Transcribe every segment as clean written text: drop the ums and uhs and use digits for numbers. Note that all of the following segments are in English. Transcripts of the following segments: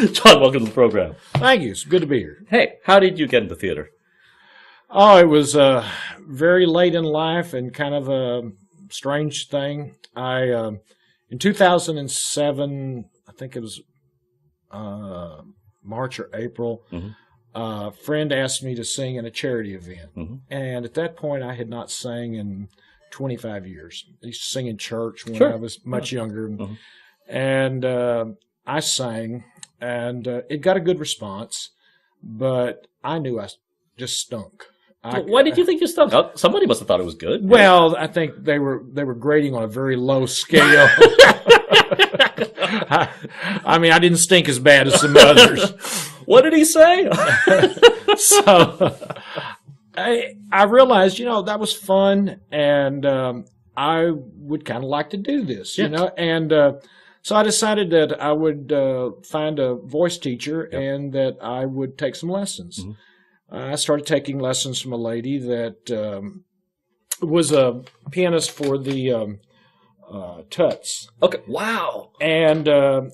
John, welcome to the program. Thank you. It's good to be here. Hey, how did you get into theater? Oh, it was very late in life and kind of a strange thing. In 2007, I think it was March or April, a friend asked me to sing in a charity event. And at that point, I had not sang in 25 years. I used to sing in church when I was much younger. And I sang, and it got a good response, but I knew I just stunk. Why did you think you stunk? Somebody must have thought it was good. Well, I think they were grading on a very low scale. I mean, I didn't stink as bad as some others. What did he say? So I realized, that was fun, and I would kind of like to do this, and so I decided that I would find a voice teacher and that I would take some lessons. I started taking lessons from a lady that was a pianist for the Tuts. Okay. Wow. And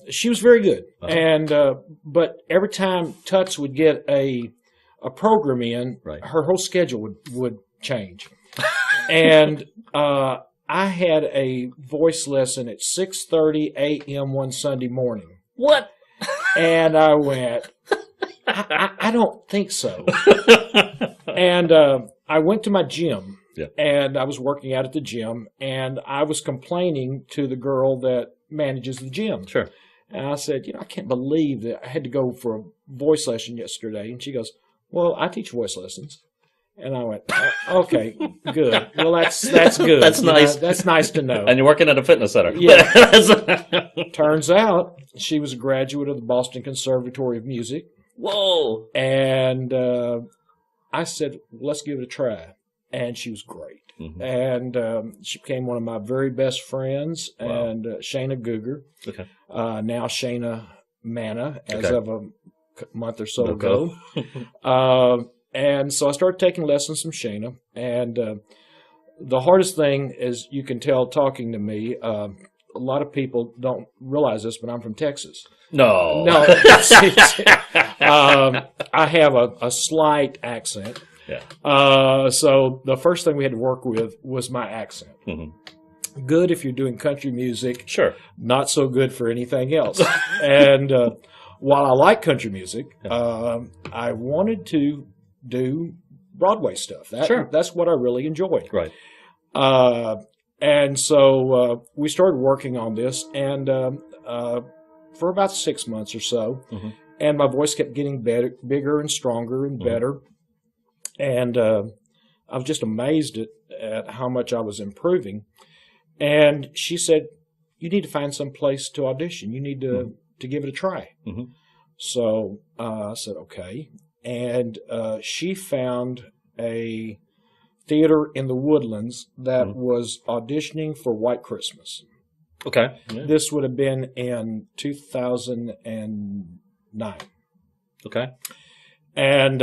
she was very good. And but every time Tuts would get a program in, her whole schedule would change. And I had a voice lesson at 6:30 a.m. one Sunday morning. What? And I went, I don't think so. And I went to my gym, and I was working out at the gym, and I was complaining to the girl that manages the gym. Sure. And I said, I can't believe that I had to go for a voice lesson yesterday. And she goes, well, I teach voice lessons. And I went, okay, good. Well, that's good. That's nice. That's nice to know. And you're working at a fitness center. Yeah. Turns out she was a graduate of the Boston Conservatory of Music. Whoa. And I said, let's give it a try. And she was great. And she became one of my very best friends. Wow. And Shayna Guger. Okay. Now Shayna Manna, as of a month or so ago. And so I started taking lessons from Shayna. And the hardest thing, as you can tell talking to me, a lot of people don't realize this, but I'm from Texas. No. No. I have a slight accent. Yeah. So the first thing we had to work with was my accent. Good if you're doing country music. Sure. Not so good for anything else. And while I like country music, I wanted to do Broadway stuff. That's what I really enjoy. Right. And so we started working on this, and for about 6 months or so, and my voice kept getting bigger and stronger and better. And I was just amazed at how much I was improving. And she said, you need to find some place to audition. You need to give it a try. So I said, okay. And she found a theater in the Woodlands that was auditioning for White Christmas. Okay. Yeah. This would have been in 2009. Okay. And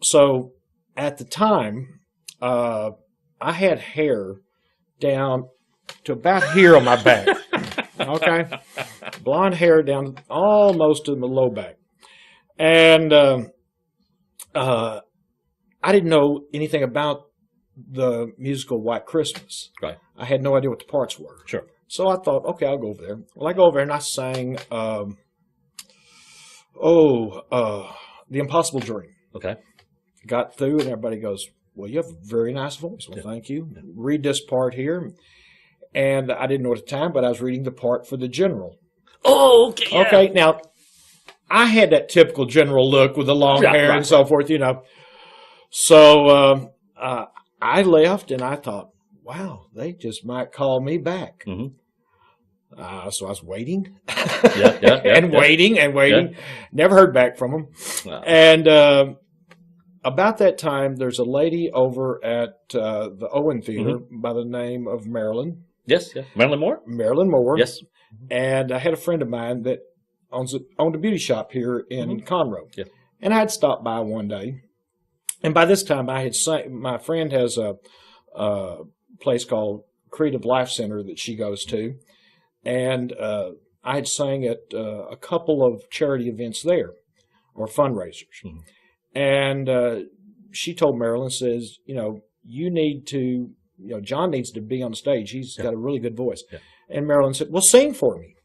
so at the time, I had hair down to about here on my back. Okay. Blonde hair down almost to my low back. And I didn't know anything about the musical White Christmas. Right. I had no idea what the parts were. Sure. So I thought, okay, I'll go over there. Well, I go over there and I sang, The Impossible Dream. Okay. Got through and everybody goes, well, you have a very nice voice. Well, thank you. Yeah. Read this part here. And I didn't know at the time, but I was reading the part for the general. Oh, okay. Yeah. Okay, now, I had that typical general look with the long hair and so forth, So I left and I thought, wow, they just might call me back. So I was waiting and waiting. Never heard back from them. Wow. And about that time, there's a lady over at the Owen Theater by the name of Marilyn. Yes, yeah. Marilyn Moore? Marilyn Moore. Yes. And I had a friend of mine that owned a beauty shop here in Conroe. Yeah. And I had stopped by one day. And by this time, I had my friend has a place called Creative Life Center that she goes to. And I had sang at a couple of charity events there, or fundraisers. Mm-hmm. And she told Marilyn, says, you need to, John needs to be on the stage. He's got a really good voice. Yeah. And Marilyn said, well, sing for me.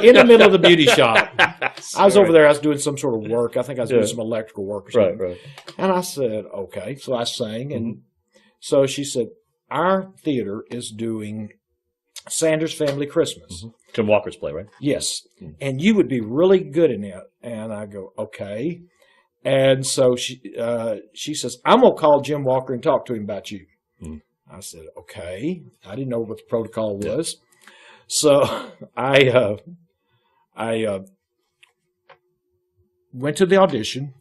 In the middle of the beauty shop. I was over there. I was doing some sort of work. I think I was doing some electrical work or something. Right. And I said, okay. So I sang. And so she said, our theater is doing Sanders Family Christmas. Jim Walker's play, right? Yes. And you would be really good in it. And I go, okay. And so she says, I'm going to call Jim Walker and talk to him about you. I said, okay. I didn't know what the protocol was. So I went to the audition,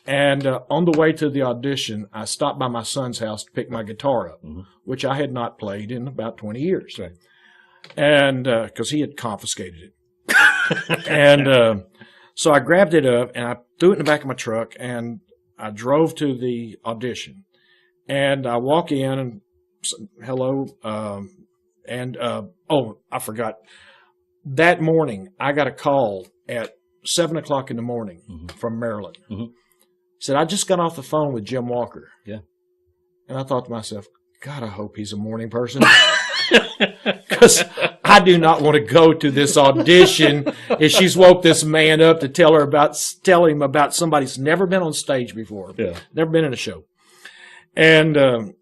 and on the way to the audition, I stopped by my son's house to pick my guitar up, which I had not played in about 20 years. Right. And because he had confiscated it. And so I grabbed it up, and I threw it in the back of my truck, and I drove to the audition. And I walk in, and hello, I forgot. That morning, I got a call at 7 o'clock in the morning from Maryland. Said, I just got off the phone with Jim Walker. Yeah. And I thought to myself, God, I hope he's a morning person. Because I do not want to go to this audition if she's woke this man up to tell him about somebody who's never been on stage before. Yeah. Never been in a show. And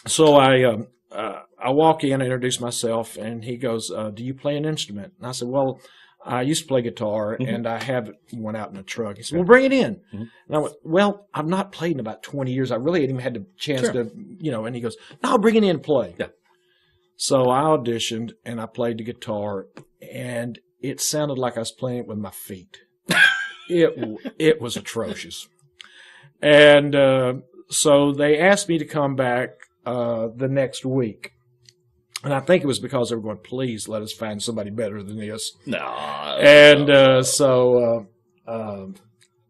so I walk in, introduce myself, and he goes, do you play an instrument? And I said, well, I used to play guitar, and I have one out in the truck. He said, well, bring it in. And I went, well, I've not played in about 20 years. I really hadn't even had the chance to, and he goes, no, bring it in and play. Yeah. So I auditioned, and I played the guitar, and it sounded like I was playing it with my feet. It was atrocious. And so they asked me to come back the next week. And I think it was because they were going, please let us find somebody better than this. No. And so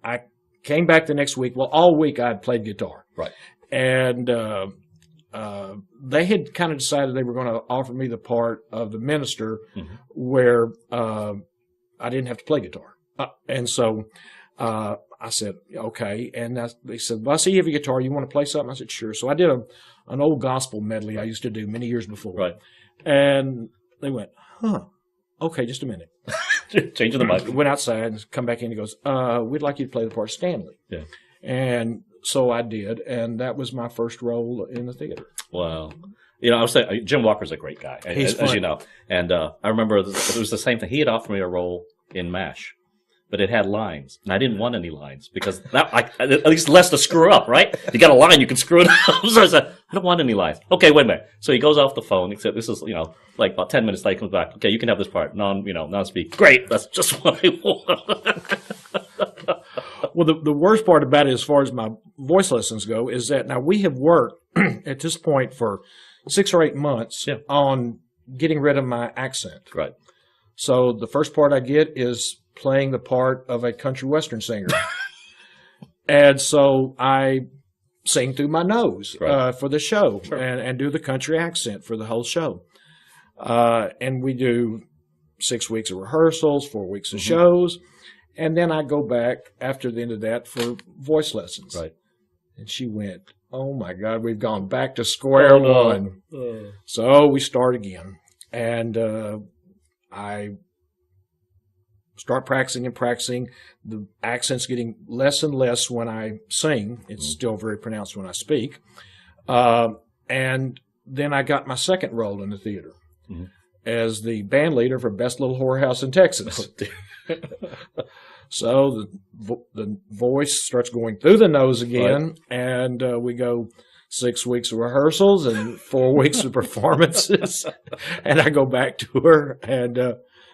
I came back the next week. Well, all week I had played guitar. Right. And they had kind of decided they were going to offer me the part of the minister where I didn't have to play guitar. And so I said, okay. And they said, well, I see you have a guitar. You want to play something? I said, sure. So I did an old gospel medley I used to do many years before. Right. And they went, okay, just a minute. Changing the mic. Went outside and come back in. He goes, we'd like you to play the part of Stanley. Yeah. And so I did. And that was my first role in the theater. Wow. I was saying, Jim Walker's a great guy, as you know. And I remember it was the same thing. He had offered me a role in MASH. But it had lines, and I didn't want any lines because at least less to screw up, right? If you got a line, you can screw it up. So I said, I don't want any lines. Okay, wait a minute. So he goes off the phone. He said, this is, like about 10 minutes later, he comes back. Okay, you can have this part. Non-speak. Great. That's just what I want. Well, the worst part about it, as far as my voice lessons go, is that now we have worked at this point for 6 or 8 months on getting rid of my accent. Right. So the first part I get is playing the part of a country western singer. And so I sing through my nose for the show and do the country accent for the whole show. And we do 6 weeks of rehearsals, 4 weeks of shows. And then I go back after the end of that for voice lessons. Right. And she went, oh, my God, we've gone back to square one. So we start again. And I start practicing and practicing. The accent's getting less and less when I sing. It's still very pronounced when I speak. And then I got my second role in the theater as the band leader for Best Little Whorehouse in Texas. So the voice starts going through the nose again, and we go 6 weeks of rehearsals and 4 weeks of performances. And I go back to her, and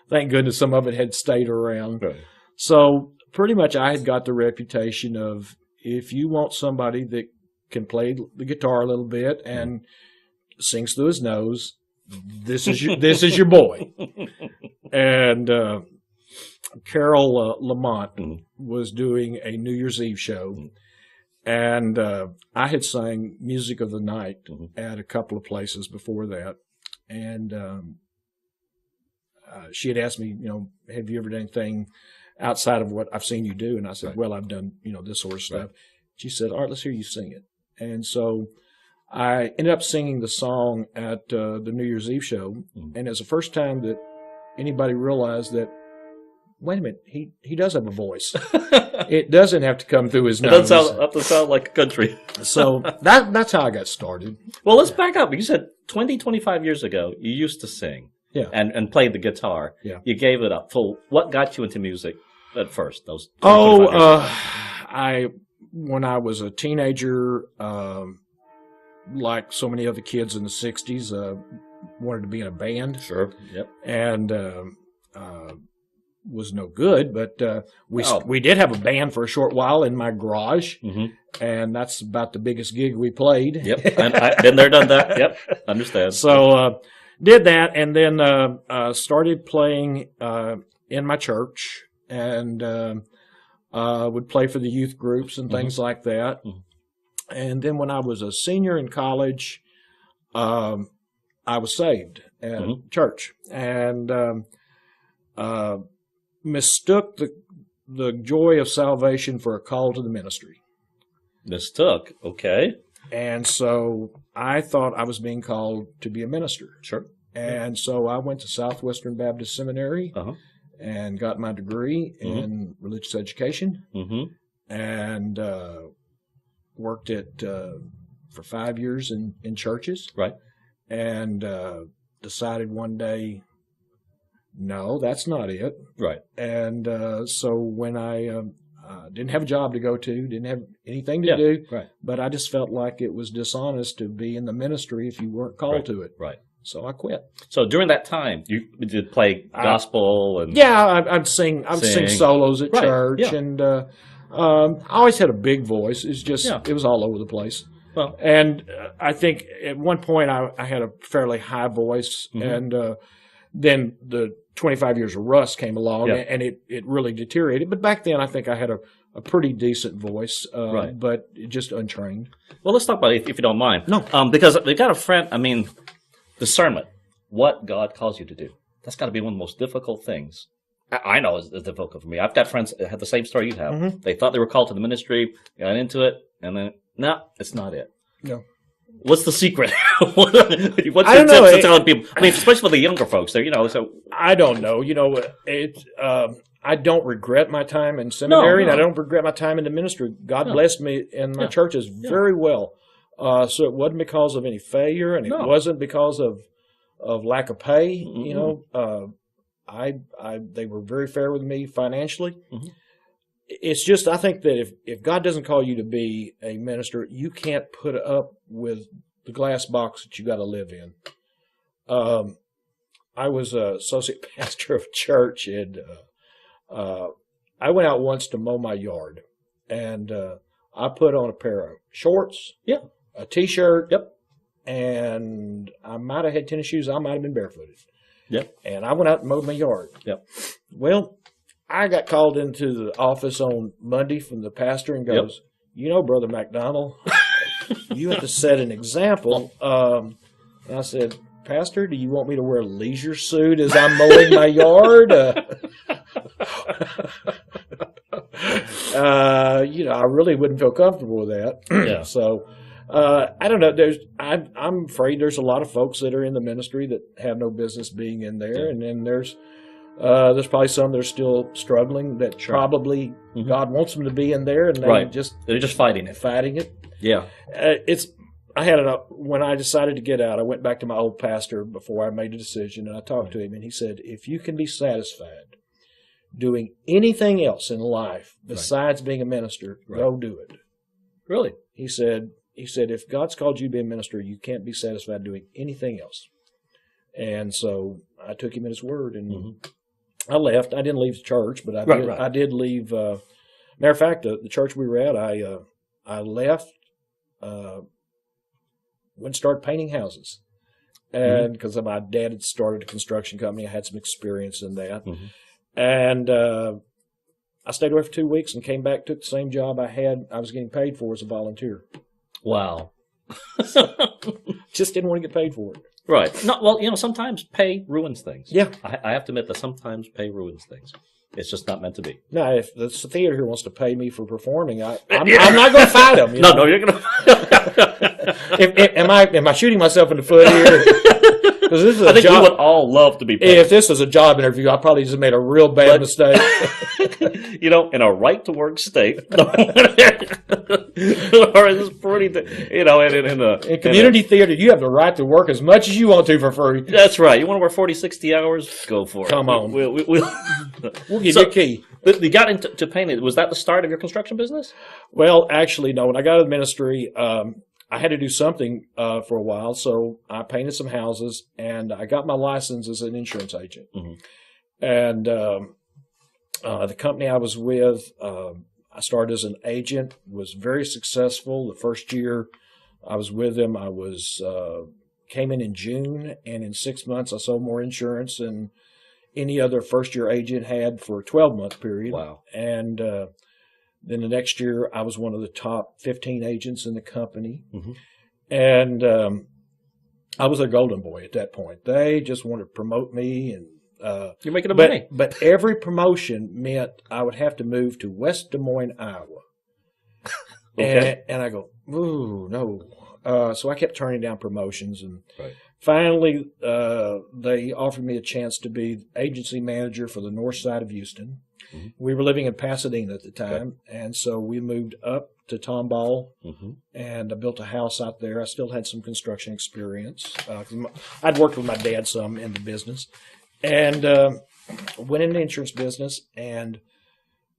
thank goodness some of it had stayed around. Right. So pretty much I had got the reputation of, if you want somebody that can play the guitar a little bit and sings through his nose, this is your boy. And Carol Lamont was doing a New Year's Eve show, and I had sang Music of the Night at a couple of places before that, and she had asked me, have you ever done anything outside of what I've seen you do? And I said, well, I've done, this sort of stuff. Right. She said, all right, let's hear you sing it. And so I ended up singing the song at the New Year's Eve show. Mm-hmm. And it's the first time that anybody realized that, wait a minute, he does have a voice. It doesn't have to come through his nose. It doesn't have to sound like country. So that's how I got started. Well, let's back up. You said 25 years ago, you used to sing and played the guitar. Yeah. You gave it up. So what got you into music at first? When I was a teenager, like so many other kids in the 60s, wanted to be in a band. Sure. Yep. And was no good, but we did have a band for a short while in my garage, and that's about the biggest gig we played. Yep, I've been there, done that. Yep, understand. So did that, and then started playing in my church, and would play for the youth groups and things like that. Mm-hmm. And then when I was a senior in college, I was saved at church, and mistook the joy of salvation for a call to the ministry. Mistook, okay. And so I thought I was being called to be a minister. Sure. And so I went to Southwestern Baptist Seminary and got my degree in religious education and worked for 5 years in churches. Right. And decided one day, no, that's not it. Right. And so when I didn't have a job to go to, didn't have anything to do, but I just felt like it was dishonest to be in the ministry if you weren't called to it. Right. So I quit. So during that time, you did play gospel and I'd sing solos at church, and I always had a big voice. It's just it was all over the place. Well, and I think at one point I had a fairly high voice, and then the 25 years of rust came along, and it really deteriorated. But back then, I think I had a pretty decent voice, but just untrained. Well, let's talk about it, if you don't mind. No. Because we got a friend, discernment, what God calls you to do. That's got to be one of the most difficult things. I know it's difficult for me. I've got friends that have the same story you have. Mm-hmm. They thought they were called to the ministry, got into it, and then, no, it's not it. No. What's the secret? What's your tips to telling people? Especially for the younger folks there, so. I don't know. I don't regret my time in seminary, and I don't regret my time in the ministry. God blessed me in my churches very well. So it wasn't because of any failure, and it wasn't because of lack of pay. Mm-hmm. They were very fair with me financially. Mm-hmm. It's just, I think that if God doesn't call you to be a minister, you can't put up with the glass box that you got to live in. I was an associate pastor of a church, and I went out once to mow my yard, and I put on a pair of shorts, a T-shirt, and I might have had tennis shoes. I might have been barefooted. And I went out and mowed my yard. Well, I got called into the office on Monday from the pastor and goes, Brother McDonald, you have to set an example. And I said, Pastor, do you want me to wear a leisure suit as I'm mowing my yard? I really wouldn't feel comfortable with that. So I don't know. I'm afraid there's a lot of folks that are in the ministry that have no business being in there, and then there's probably some that are still struggling that probably God wants them to be in there, and they're just fighting it. Yeah. When I decided to get out, I went back to my old pastor before I made a decision, and I talked to him, and he said, if you can be satisfied doing anything else in life besides being a minister, go do it. Really? He said, if God's called you to be a minister, you can't be satisfied doing anything else. And so I took him at his word, and I left. I didn't leave the church, but I did leave. Matter of fact, the church we were at, I left, went and started painting houses. And because my dad had started a construction company, I had some experience in that. And I stayed away for 2 weeks and came back, took the same job I was getting paid for as a volunteer. Wow. Just didn't want to get paid for it. Right. No, well, sometimes pay ruins things. Yeah. I have to admit that sometimes pay ruins things. It's just not meant to be. No, if the theater here wants to pay me for performing, I'm not going to fight them. No, you're going to. Am I shooting myself in the foot here? Because this is I think we would all love to be paid. If this was a job interview, I probably just made a real bad mistake. In a right-to-work state, or is pretty, in community theater, you have the right to work as much as you want to for free. That's right. You want to work 40, 60 hours? Go for it. Come on. We'll give you a key. You got into painting. Was that the start of your construction business? Well, actually, no. When I got out of the ministry, I had to do something for a while, so I painted some houses, and I got my license as an insurance agent. Mm-hmm. And the company I was with, I started as an agent, was very successful. The first year I was with them, I came in June, and in 6 months I sold more insurance than any other first-year agent had for a 12-month period. Wow. And then the next year, I was one of the top 15 agents in the company. Mm-hmm. And I was a golden boy at that point. They just wanted to promote me. And you're making money. But every promotion meant I would have to move to West Des Moines, Iowa. Okay. And I go, ooh, no. So I kept turning down promotions. And finally, they offered me a chance to be agency manager for the north side of Houston. Mm-hmm. We were living in Pasadena at the time, and so we moved up to Tomball, and I built a house out there. I still had some construction experience. I'd worked with my dad some in the business, and went in the insurance business, and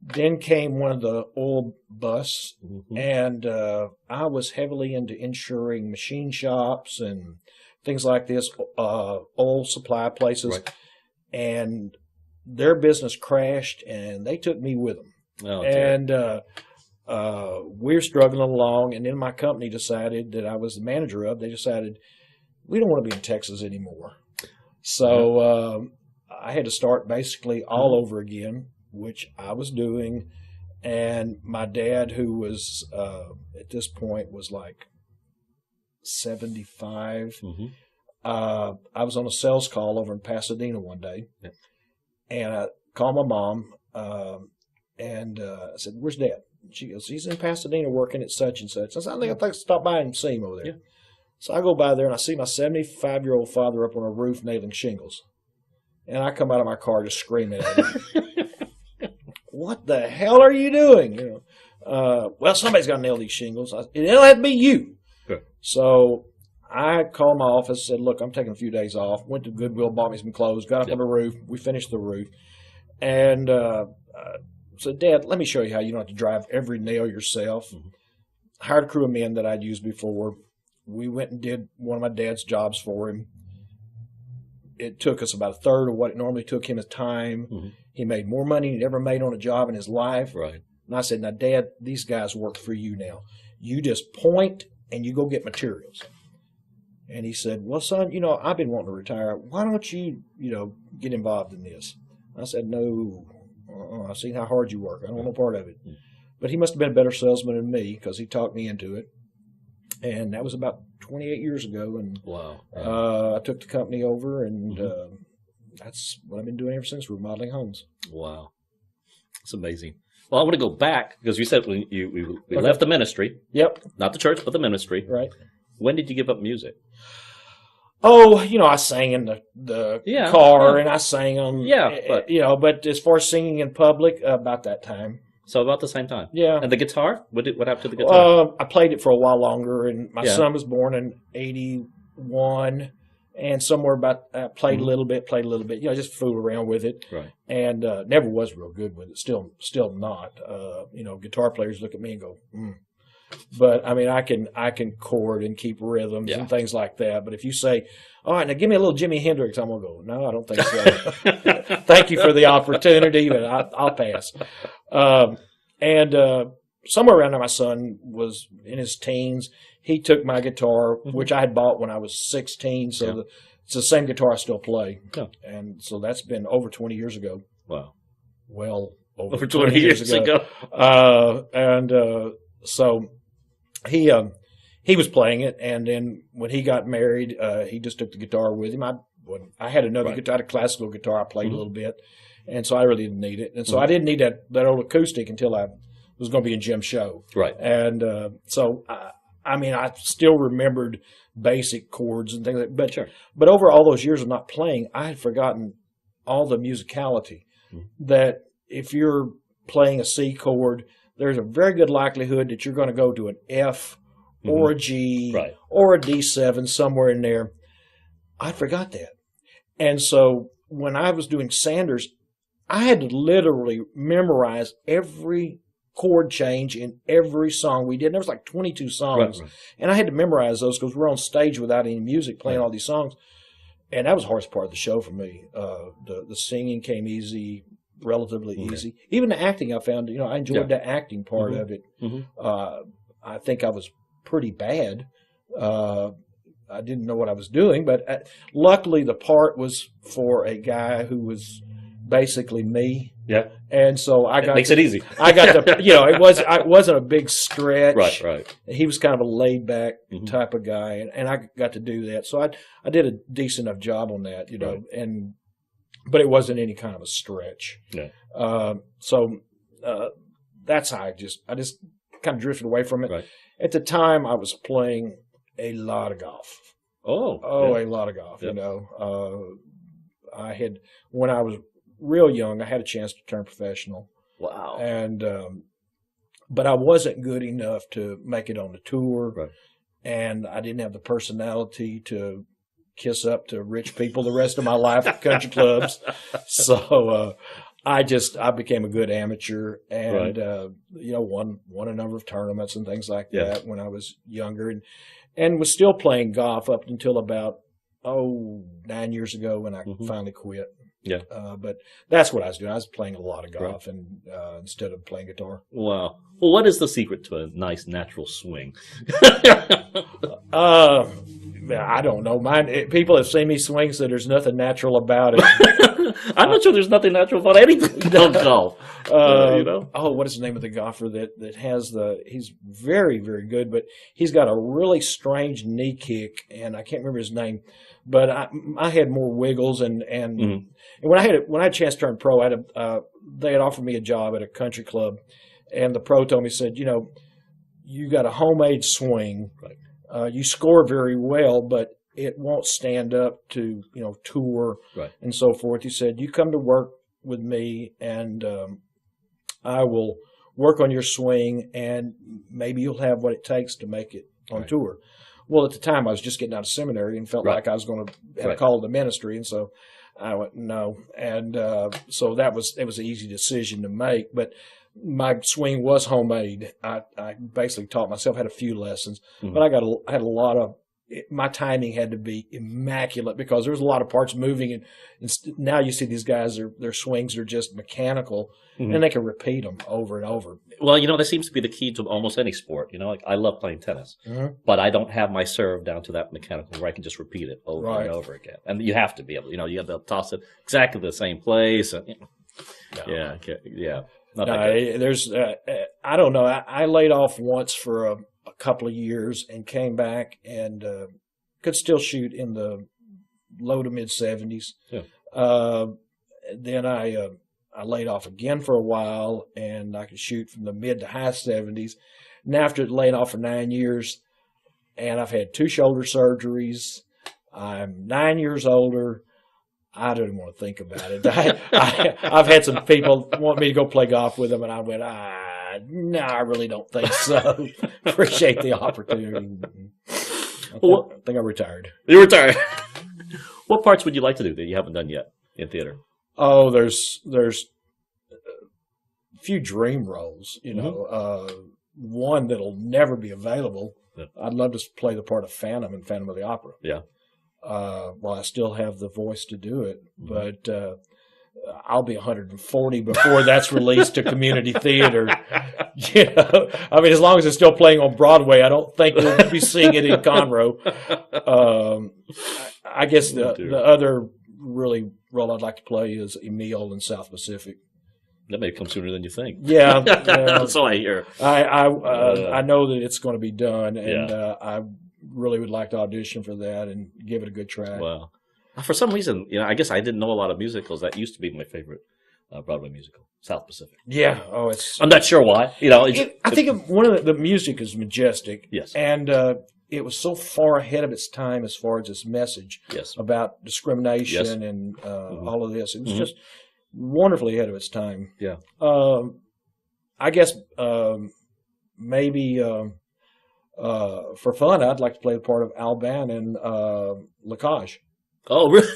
then came one of the oil busts, and I was heavily into insuring machine shops and things like this, oil supply places, and their business crashed, and they took me with them. Oh, and we're struggling along, and then my company decided that I was the manager of. They decided we don't want to be in Texas anymore. So I had to start basically all over again, which I was doing. And my dad, who was at this point was like 75, I was on a sales call over in Pasadena one day. Yep. And I called my mom, and I said, "Where's Dad?" And she goes, "He's in Pasadena working at such and such." I said, "I think I'll stop by and see him over there." Yeah. So I go by there, and I see my 75-year-old father up on a roof nailing shingles. And I come out of my car just screaming at him. "What the hell are you doing?" Well, somebody's got to nail these shingles. It'll have to be you. Sure. So I called my office, said, "Look, I'm taking a few days off." Went to Goodwill, bought me some clothes, got up on the roof. We finished the roof. And said, "Dad, let me show you how you don't have to drive every nail yourself." Hired a crew of men that I'd used before. We went and did one of my dad's jobs for him. It took us about a third of what it normally took him his time. He made more money than he'd ever made on a job in his life. Right. And I said, "Now, Dad, these guys work for you now. You just point and you go get materials." And he said, "Well, son, I've been wanting to retire. Why don't you, get involved in this?" I said, "No, I've seen how hard you work. I don't want no part of it." But he must have been a better salesman than me because he talked me into it. And that was about 28 years ago. And wow. I took the company over, and that's what I've been doing ever since, remodeling homes. Wow. That's amazing. Well, I want to go back because you said we left the ministry. Yep. Not the church, but the ministry. Right. When did you give up music? Oh, I sang in the car, and I sang on, but as far as singing in public, about that time. So about the same time. Yeah. And the guitar? What happened to the guitar? I played it for a while longer, and my son was born in 81, and somewhere about played a little bit, just fooled around with it. Right. And never was real good with it. Still not. Guitar players look at me and go, But I mean, I can chord and keep rhythms and things like that. But if you say, "All right, now give me a little Jimi Hendrix," I'm gonna go, "No, I don't think so." Thank you for the opportunity, but I'll pass. Somewhere around there, my son was in his teens. He took my guitar, which I had bought when I was 16. So it's the same guitar I still play, and so that's been over 20 years ago. Wow. Well, over 20 years ago. So he he was playing it, and then when he got married, he just took the guitar with him. I had another guitar, I had a classical guitar. I played a little bit, and so I really didn't need it. And so I didn't need that old acoustic until I was going to be in Jim's show. Right. And so, I mean, I still remembered basic chords and things like that. But over all those years of not playing, I had forgotten all the musicality. That if you're playing a C chord, there's a very good likelihood that you're going to go to an F or a G or a D7 somewhere in there. I forgot that. And so when I was doing Sanders, I had to literally memorize every chord change in every song we did. And there was like 22 songs. And I had to memorize those because we're on stage without any music playing all these songs. And that was the hardest part of the show for me. The singing came easy, relatively easy. Even the acting, I found, I enjoyed the acting part of it. I think I was pretty bad. I didn't know what I was doing, but luckily the part was for a guy who was basically me. Yeah. And so I got makes it easy. I got to, it wasn't a big stretch. Right. He was kind of a laid back type of guy, and I got to do that. So I did a decent enough job on that, but it wasn't any kind of a stretch. Yeah. That's how I just kind of drifted away from it. Right. At the time, I was playing a lot of golf. A lot of golf. Yep. I had, when I was real young, I had a chance to turn professional. Wow. And but I wasn't good enough to make it on the tour. Right. And I didn't have the personality to kiss up to rich people the rest of my life at country clubs. So I became a good amateur and won a number of tournaments and things like that when I was younger, and was still playing golf up until about 9 years ago when I finally quit. Yeah. But that's what I was doing. I was playing a lot of golf and instead of playing guitar. Wow. Well, what is the secret to a nice natural swing? I don't know. People have seen me swing, so there's nothing natural about it. I'm not sure there's nothing natural about anything on golf. What is the name of the golfer that has he's very, very good, but he's got a really strange knee kick, and I can't remember his name. But I had more wiggles, and when I had a chance to turn pro, they had offered me a job at a country club, and the pro told me, said, you got a homemade swing. Right. You score very well, but it won't stand up to tour and so forth. He said, you come to work with me, and I will work on your swing, and maybe you'll have what it takes to make it on tour. Well, at the time, I was just getting out of seminary and felt like I was going to have a call to ministry, and so I went no. And so it was an easy decision to make. But my swing was homemade. I basically taught myself, had a few lessons, but I had a lot of. My timing had to be immaculate because there was a lot of parts moving, and now you see these guys, their swings are just mechanical, and they can repeat them over and over. Well, that seems to be the key to almost any sport. Like I love playing tennis, but I don't have my serve down to that mechanical where I can just repeat it over and over again. And you have to be able, you have to toss it exactly the same place. And, there's, I don't know. I laid off once for a couple of years and came back and could still shoot in the low to mid 70s. Yeah. Then I laid off again for a while, and I could shoot from the mid to high 70s. And after laying off for 9 years, and I've had 2 shoulder surgeries. I'm 9 years older. I don't even want to think about it. I've had some people want me to go play golf with them, and I went, no, I really don't think so. Appreciate the opportunity. I think I'm retired. You're retired. What parts would you like to do that you haven't done yet in theater? Oh, there's a few dream roles. One that'll never be available. Yeah. I'd love to play the part of Phantom in Phantom of the Opera. Yeah. Well, I still have the voice to do it, but I'll be 140 before that's released to community theater. I mean, as long as it's still playing on Broadway, I don't think we'll be seeing it in Conroe. I guess the other really role I'd like to play is Emile in South Pacific. That may come sooner than you think. Yeah, That's all I hear. I know that it's going to be done, and I really would like to audition for that and give it a good try. Wow. For some reason, I guess I didn't know a lot of musicals. That used to be my favorite Broadway musical, South Pacific. Yeah. I'm not sure why. I think one of the music is majestic. Yes. And it was so far ahead of its time as far as its message about discrimination and all of this. It was just wonderfully ahead of its time. Yeah. I guess maybe for fun, I'd like to play the part of Alban in Lacage. Oh, really?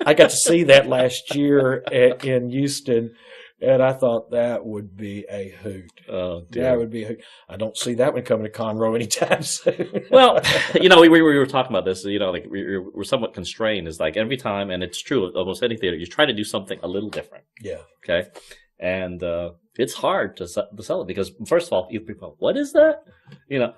I got to see that last year in Houston, and I thought that would be a hoot. Oh, dear. That would be a hoot. I don't see that one coming to Conroe anytime soon. Well, we were talking about this. Like we're somewhat constrained. Is like every time, and it's true. Almost any theater, you try to do something a little different. Yeah. Okay. And it's hard to sell it because, first of all, people, what is that?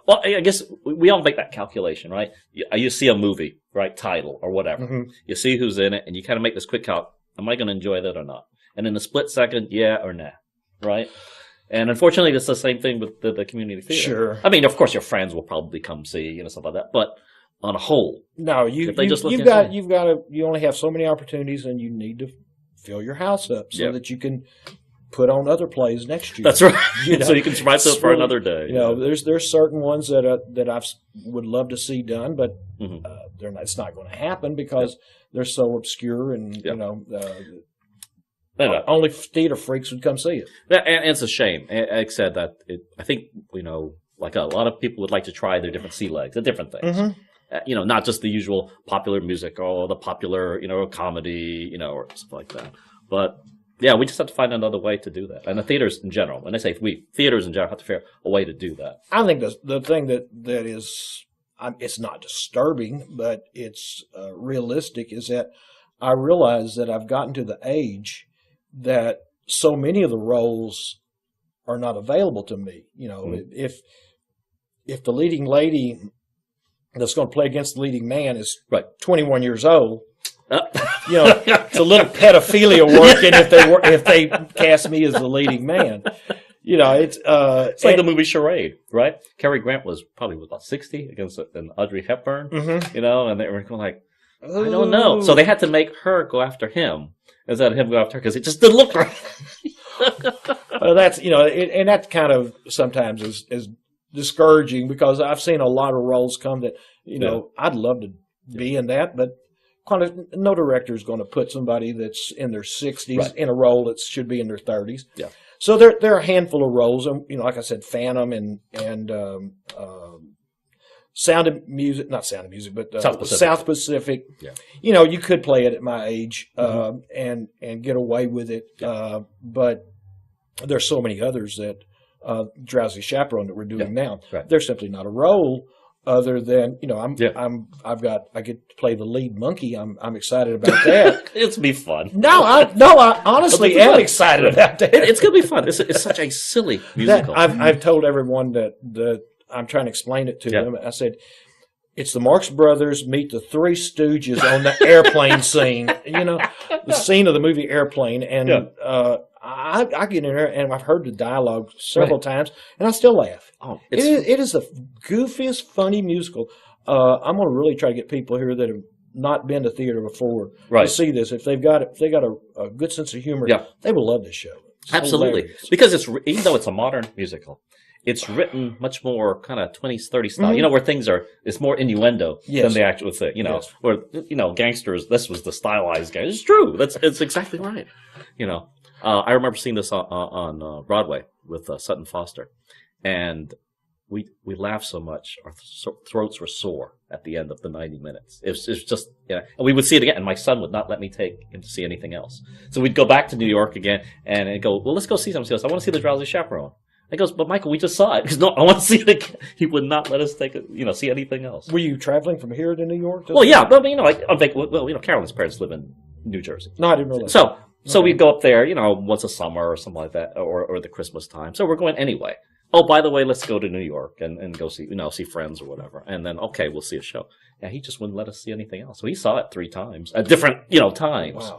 Well, I guess we all make that calculation, right? You see a movie, right, title or whatever. Mm-hmm. You see who's in it, and you kind of make this quick calc. Am I going to enjoy that or not? And in a split second, yeah or nah, right? And unfortunately, it's the same thing with the community theater. Sure. I mean, of course, your friends will probably come see, stuff like that. But on a whole, no, you only have so many opportunities, and you need to fill your house up so that you can put on other plays next year. That's right. So you can survive it for another day. There's certain ones that I would love to see done, but it's not going to happen because they're so obscure and only theater freaks would come see it. And it's a shame. Like I said, that I think like a lot of people would like to try their different sea legs, the different things. Mm-hmm. Not just the usual popular music or the popular comedy, or stuff like that, but. Yeah, we just have to find another way to do that. And the theaters in general, when I say theaters in general have to figure out a way to do that. I think the thing that is, it's not disturbing, but it's realistic, is that I realize that I've gotten to the age that so many of the roles are not available to me. If the leading lady that's going to play against the leading man is 21 years old, it's a little pedophilia working if they cast me as the leading man. It's like the movie Charade, right? Cary Grant was probably about 60 against an Audrey Hepburn, and they were going like, I don't know. So they had to make her go after him instead of him go after her because it just didn't look right. That's and that kind of sometimes is discouraging because I've seen a lot of roles come that I'd love to be in that, but. No director is going to put somebody that's in their 60s in a role that should be in their 30s. Yeah. So there are a handful of roles, and like I said, Phantom and Sound of Music, not Sound of Music, but South Pacific. Yeah. You could play it at my age and get away with it, but there's so many others that Drowsy, Chaperone that we're doing now. Right. They're simply not a role. Other than I get to play the lead monkey. I'm excited about that. It'll be fun. I honestly am excited about that. It's gonna be fun. It's such a silly musical. I've told everyone that I'm trying to explain it to them. I said it's the Marx Brothers meet the Three Stooges on the airplane scene. The scene of the movie Airplane, and I get in there and I've heard the dialogue several times, and I still laugh. Oh, it is the goofiest, funny musical. I'm going to really try to get people here that have not been to theater before to see this. If they got a good sense of humor, they will love this show. It's absolutely hilarious. Because even though it's a modern musical, it's written much more kind of 20s, 30s style. Where things it's more innuendo than the actual thing. Where gangsters. This was the stylized gang. It's true. It's exactly right. I remember seeing this on Broadway with Sutton Foster, and we laughed so much our throats were sore at the end of the 90 minutes. It was just and we would see it again, and my son would not let me take him to see anything else. So we'd go back to New York again and go, well, let's go see something else. I want to see the Drowsy Chaperone. He goes, but Michael, we just saw it. He goes, no, I want to see it again. He would not let us see anything else. Were you traveling from here to New York? Well, yeah, but Carolyn's parents live in New Jersey. No, I didn't know that. So we'd go up there, once a summer or something like that, or the Christmas time. So we're going anyway. Oh, by the way, let's go to New York and go see, see friends or whatever. And then, okay, we'll see a show. Yeah, he just wouldn't let us see anything else. So he saw it 3 times at different, times.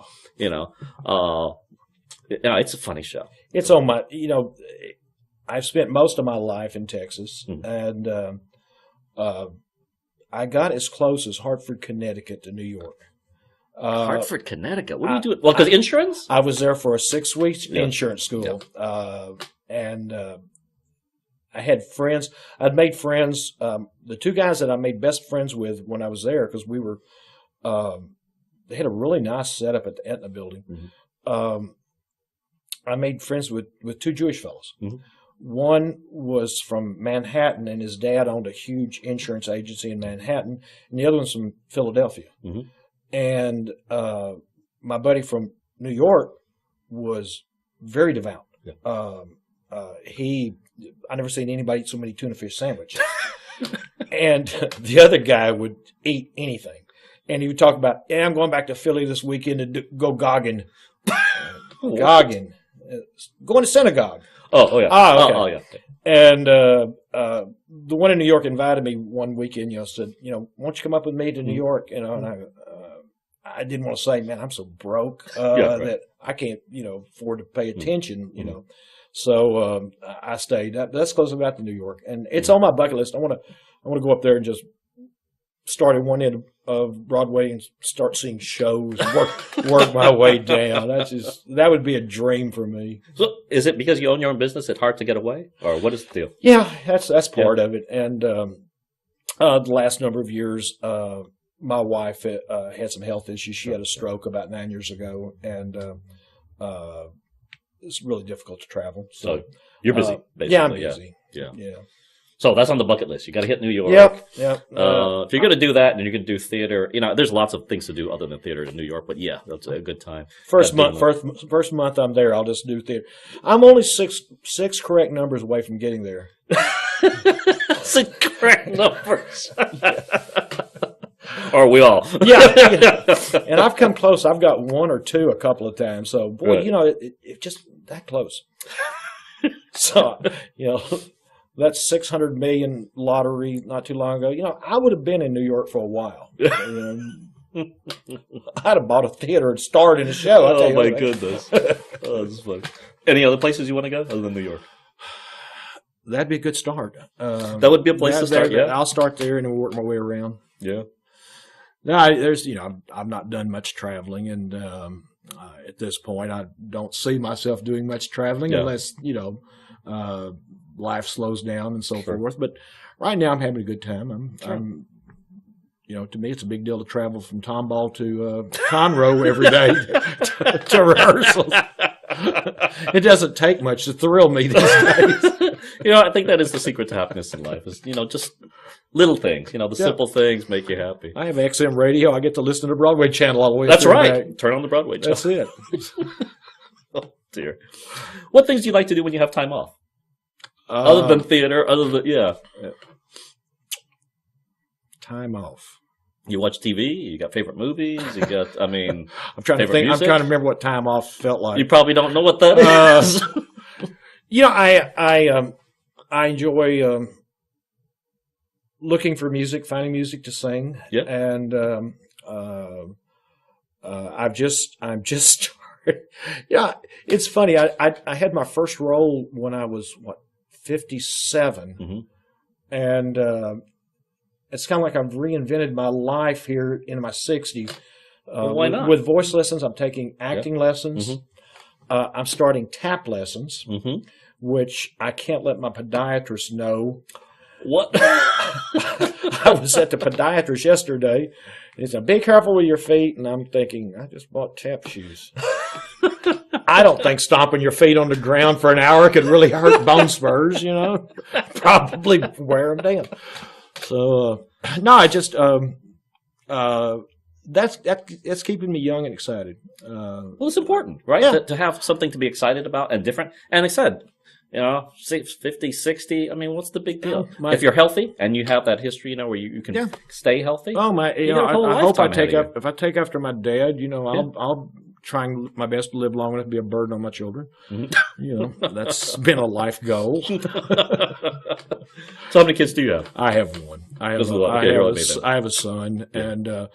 Wow. it's a funny show. It's on my, I've spent most of my life in Texas, and I got as close as Hartford, Connecticut to New York. Hartford, Connecticut. What do you do? Well, because insurance? I was there for a 6-week insurance school, and I had friends. I'd made friends. The two guys that I made best friends with when I was there, because we were, they had a really nice setup at the Aetna building. I made friends with two Jewish fellows. One was from Manhattan, and his dad owned a huge insurance agency in Manhattan, and the other one's from Philadelphia. And my buddy from New York was very devout. I never seen anybody eat so many tuna fish sandwiches. And the other guy would eat anything. And he would talk about, I'm going back to Philly this weekend to go gogging. Gogging. Going to synagogue. Oh, yeah. Okay. Oh, yeah. And the one in New York invited me one weekend, said, won't you come up with me to New York? And I didn't want to say, man, I'm so broke that I can't, afford to pay attention, So I stayed. That's close about to New York, and it's on my bucket list. I want to go up there and just start at one end of Broadway and start seeing shows, work my way down. That would be a dream for me. So, is it because you own your own business? It's hard to get away, or what is the deal? Yeah, that's part of it. And the last number of years, my wife had some health issues. She had a stroke about 9 years ago, and it's really difficult to travel. So you're busy, basically. Yeah, I'm busy. Yeah. So that's on the bucket list. You got to hit New York. Yep. If you're going to do that, and you're going to do theater, there's lots of things to do other than theater in New York. But yeah, that's a good time. First month I'm there, I'll just do theater. I'm only six correct numbers away from getting there. 6 correct numbers. Or we all. Yeah. And I've come close. I've got 1 or 2 a couple of times. So, boy, it's just that close. So, that 600 million lottery not too long ago, I would have been in New York for a while. I'd have bought a theater and starred in a show. Oh, my goodness. Oh, that's funny. Any other places you want to go other than New York? That'd be a good start. That would be a place to start, yeah. I'll start there and then work my way around. Yeah. No, I've not done much traveling, and at this point, I don't see myself doing much traveling unless life slows down and so forth. But right now, I'm having a good time. I'm to me, it's a big deal to travel from Tomball to Conroe every day to rehearsals. It doesn't take much to thrill me these days. I think that is the secret to happiness in life is, just little things. The simple things make you happy. I have XM radio. I get to listen to the Broadway channel all the way That's through right. the day. Turn on the Broadway channel. That's it. Oh, dear. What things do you like to do when you have time off? Other than theater, Time off. You watch TV? You got favorite movies? You got, I'm trying to think. Music? I'm trying to remember what time off felt like. You probably don't know what that is. I enjoy looking for music, finding music to sing. Yeah. And I'm just started. Yeah, it's funny. I had my first role when I was 57, and it's kind of like I've reinvented my life here in my 60s. Why not? With voice lessons, I'm taking acting lessons. I'm starting tap lessons, which I can't let my podiatrist know. What? I was at the podiatrist yesterday, and he said, "Be careful with your feet." And I'm thinking, I just bought tap shoes. I don't think stomping your feet on the ground for an hour could really hurt bone spurs, Probably wear them down. So, no, I just, that's keeping me young and excited. Well, it's important, right? Yeah. To have something to be excited about and different. And like I said, 50, 60, what's the big deal? If you're healthy and you have that history, where you can stay healthy. Oh, I hope if I take after my dad, I'll trying my best to live long enough to be a burden on my children. That's been a life goal. So how many kids do you have? I have one. I have a son, and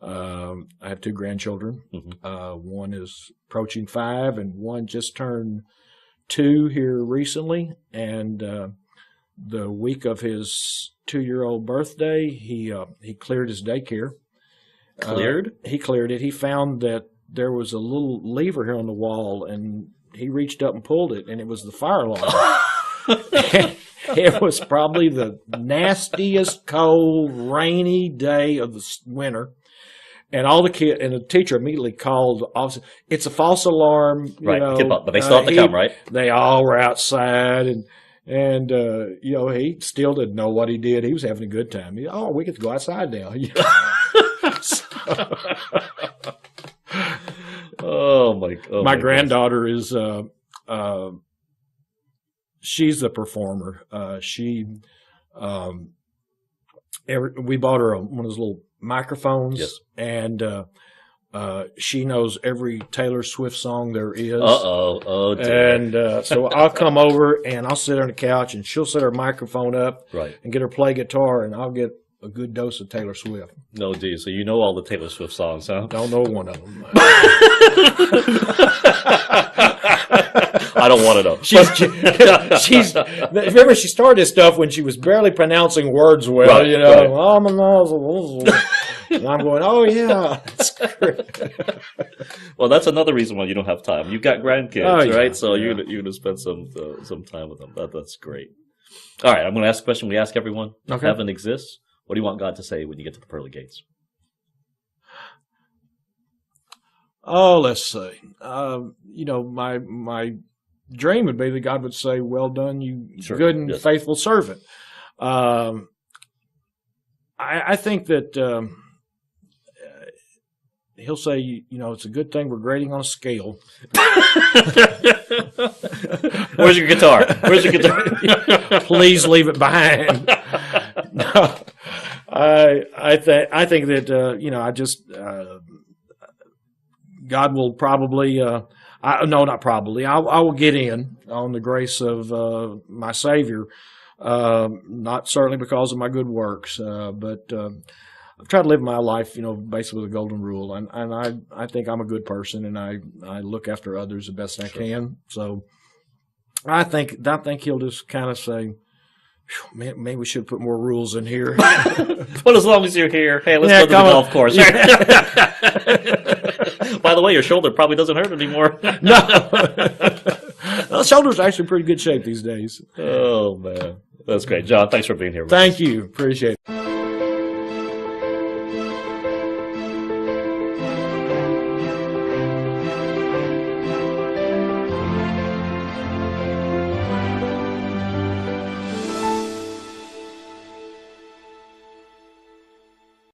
I have 2 grandchildren. Mm-hmm. One is approaching 5, and one just turned 2 here recently. And the week of his 2-year-old birthday, he cleared his daycare. Cleared? He cleared it. He found that there was a little lever here on the wall, and he reached up and pulled it, and it was the fire alarm. It was probably the nastiest, cold, rainy day of the winter. And all the kids, and the teacher immediately called. It's a false alarm, right? You know, but they still have to come, right? They all were outside, and you know, he still didn't know what he did. He was having a good time. We get to go outside now. Oh my! My granddaughter is she's a performer. We bought her one of those little microphones, yes. And she knows every Taylor Swift song there is. Oh dear. And so I'll come over and I'll sit on the couch, and she'll set her microphone up, right, and get her play guitar, and I'll get a good dose of Taylor Swift. No, dear. So you know all the Taylor Swift songs, huh? Don't know one of them. I don't want to know. She's remember, she started this stuff when she was barely pronouncing words well, right, you know. Right. And I'm going, oh yeah, that's great. Well, that's another reason why you don't have time. You've got grandkids, right? So you're gonna spend some time with them. That's great. All right, I'm going to ask a question we ask everyone. Okay. If heaven exists, what do you want God to say when you get to the pearly gates? Oh, let's see. You know, my dream would be that God would say, "Well done, you good and faithful servant." I think that He'll say, you know, it's a good thing we're grading on a scale. Where's your guitar? Please leave it behind. No, I think that you know, God will probably I will get in on the grace of my Savior, not certainly because of my good works, but I've tried to live my life, you know, basically with a golden rule, and I think I'm a good person, and I look after others the best I can. So I think he'll just kind of say, man, maybe we should put more rules in here. Well, as long as you're here, hey, let's go to the golf course. By the way, your shoulder probably doesn't hurt anymore. No, the shoulder's actually in pretty good shape these days. Oh man, that's great, John. Thanks for being here. Thank you, appreciate it.